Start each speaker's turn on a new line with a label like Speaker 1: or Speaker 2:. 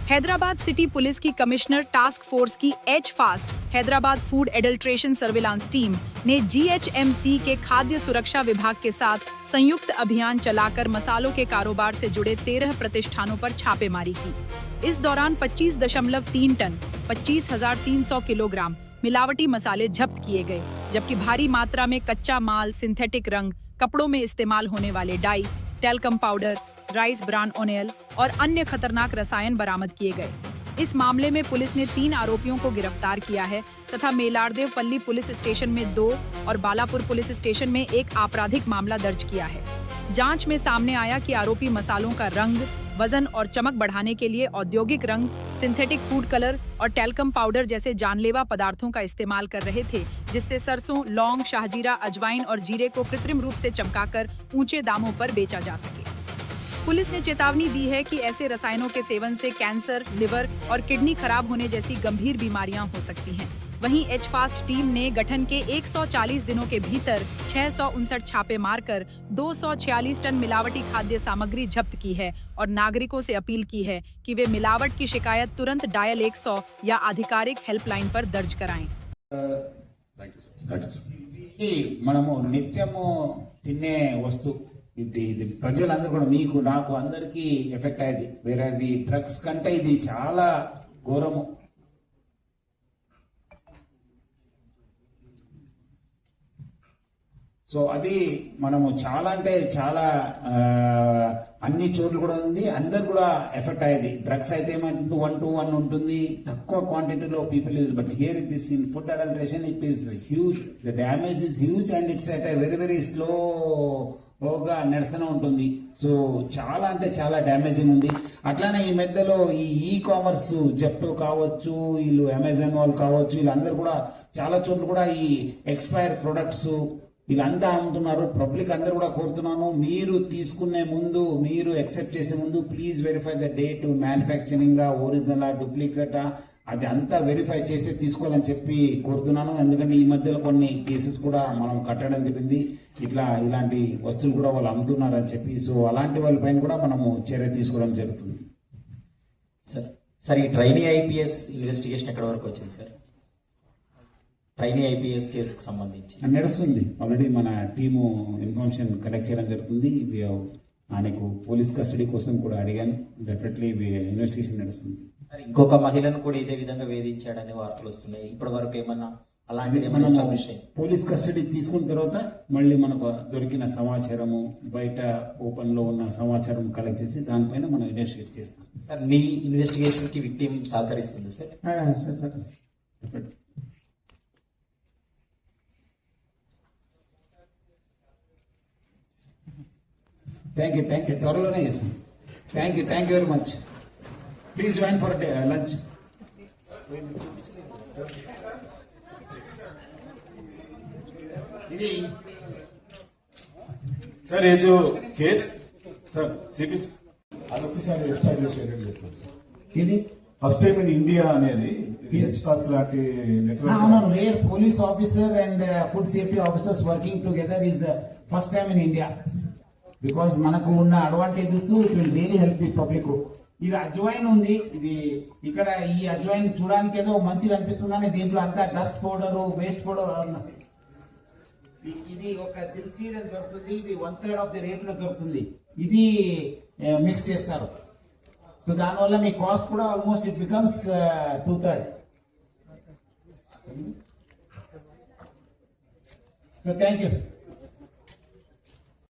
Speaker 1: Hyderabad city police की commissioner task force की H fast Hyderabad food adulteration surveillance team ने GHMC के खाद्य सुरक्षा विभाग के साथ संयुक्त अभियान चलाकर मसालों के कारोबार से जुड़े 13 प्रतिष्ठानों पर छापेमारी की। इस दौरान 25.3 टन 25,300 किलोग्राम मिलावटी मसाले जब्त किए गए, जबकि भारी मात्रा में कच्चा माल, सिंथेटिक रंग, कपड़ों में इस्तेमाल होने वाले dye, talcum powder, rice bran oil और अन्य खतरनाक रसायन बरामद किए गए। इस मामले में पुलिस ने 3 आरोपियों को गिरफ्तार किया है तथा मेलारदेव पल्ली पुलिस स्टेशन में 2 और बालापुर पुलिस स्टेशन में 1 आपराधिक मामला दर्ज किया है। जांच में सामने आया कि आरोपी मसालों का रंग, वजन और चमक बढ़ाने के लिए औद्योगिक रंग, सिंथेटिक फूड कलर और टेल्कम पाउडर जैसे जानलेवा पदार्थों का इस्तेमाल कर रहे थे, जिससे सरसों, लौंग, शाहजीरा, अजवाइन और जीरे को कृत्रिम रूप से चमकाकर ऊंचे दामों पर बेचा जा सके। पुलिस ने चेतावनी दी है कि ऐसे रसायनों के सेवन से कैंसर, लिवर और किडनी खराब होने जैसी गंभीर बीमारियां हो सकती हैं। वहीं एच फास्ट टीम ने गठन के 140 दिनों के भीतर 659 छापे मारकर 246 टन मिलावटी खाद्य सामग्री जब्त की है और नागरिकों से अपील की है कि वे मिलावट की शिकायत तुरंत डायल 100 या आधिकारिक हेल्पलाइन पर दर्ज कराएं।
Speaker 2: మనము నిత్యము తినే వస్తువు ఇది ప్రజలందరూ కూడా మీకు నాకు అందరికీ ఎఫెక్ట్ అయ్యేది. వేరేజ్ ఈ డ్రగ్స్ కంటే ఇది చాలా ఘోరము. సో అది మనము చాలా అంటే చాలా అన్ని చోట్ల కూడా ఉంది, అందరు కూడా ఎఫెక్ట్ అయ్యేది. డ్రగ్స్ అయితే ఏమంటుంది 1 to 1 ఉంటుంది, తక్కువ క్వాంటిటీలో people use. But here this in food adulteration it is huge, the damage is huge and it's at very very స్లోగా నడుస్తూనే ఉంటుంది. సో చాలా అంటే చాలా డ్యామేజింగ్ ఉంది. అట్లానే ఈ మధ్యలో ఈ కామర్స్ జెప్టో కావచ్చు, వీళ్ళు అమెజాన్ వాళ్ళు కావచ్చు, వీళ్ళందరూ కూడా చాలా చోట్ల కూడా ఈ ఎక్స్పైర్ ప్రొడక్ట్స్ వీళ్ళంతా అమ్ముతున్నారు. పబ్లిక్ అందరూ కూడా కోరుతున్నాను, మీరు తీసుకునే ముందు, మీరు యాక్సెప్ట్ చేసే ముందు please verify the date, manufacturing original డూప్లికేటా, అది అంతా వెరిఫై చేసి తీసుకోవాలని చెప్పి కోరుతున్నాను. ఎందుకంటే ఈ మధ్యలో కొన్ని కేసెస్ కూడా మనం కట్టడం జరిగింది, ఇలాంటి వస్తువులు కూడా వాళ్ళు అమ్ముతున్నారని చెప్పి. సో అలాంటి వాళ్ళపైన కూడా మనము చర్య తీసుకోవడం జరుగుతుంది.
Speaker 3: సార్ ఈ ట్రైనీ ఐపీఎస్ ఇన్వెస్టిగేషన్ ఎక్కడ వరకు వచ్చింది సార్? ట్రైనీ ఐపీఎస్ కేసుకు సంబంధించి
Speaker 2: నడుస్తుంది. ఆల్రెడీ మన టీము ఇన్ఫర్మేషన్ కలెక్ట్ చేయడం జరుగుతుంది. ఆయనకు పోలీస్ కస్టడీ కోసం కూడా అడిగాను. డెఫినెట్లీ ఇన్వెస్టిగేషన్ నడుస్తుంది.
Speaker 3: ఇంకొక మహిళను కూడా ఇదే విధంగా వేధించాడనే వార్తలు వస్తున్నాయి. ఇప్పటి వరకు ఏమన్నా అలాంటిది ఏమన్నా ఎస్టాబ్లిష్ అయ్యింది?
Speaker 2: పోలీస్ కస్టడీ తీసుకున్న తర్వాత మళ్ళీ మనకు దొరికిన సమాచారము, బయట ఓపెన్ లో ఉన్న సమాచారం కలెక్ట్ చేసి దానిపైన మనం ఇన్వెస్టిగేట్ చేస్తాం.
Speaker 3: సార్ మీ ఇన్వెస్టిగేషన్ కి విక్టిమ్ సహకరిస్తుంది సార్?
Speaker 2: డెఫినెట్లీ. థ్యాంక్ యూ త్వరలోనే చేస్తాం. Thank you very much. Please join for lunch.
Speaker 4: Sir ये जो केस सर सीपी అదొకసారి ఎస్టాబ్లిష్ చేయడం చెప్పారు సార్.
Speaker 2: ఇది
Speaker 4: ఫస్ట్ టైం ఇన్ ఇండియా అనేది హెచ్ ఫాస్ట్ లాంటి నెట్వర్క్.
Speaker 2: అవును, wear police officer and food safety officers working together is first time in India. Because మనకు ఉన్న advantages it will really help the public. ఇది అజ్వైన్ ఉంది, ఇది ఇక్కడ ఈ అజ్వైన్ చూడడానికి ఏదో మంచిగా అనిపిస్తుంది కానీ దీంట్లో అంతా డస్ట్ పౌడర్, వేస్ట్ పౌడర్. ఇది ఒక దిల్సీడ్ అని దొరుకుతుంది, ఇది 1/3 ఆఫ్ ది రేట్ లో దొరుకుతుంది. ఇది మిక్స్ చేస్తారు. సో దానివల్ల మీ కాస్ట్ కూడా almost it becomes 2/3. So thank you.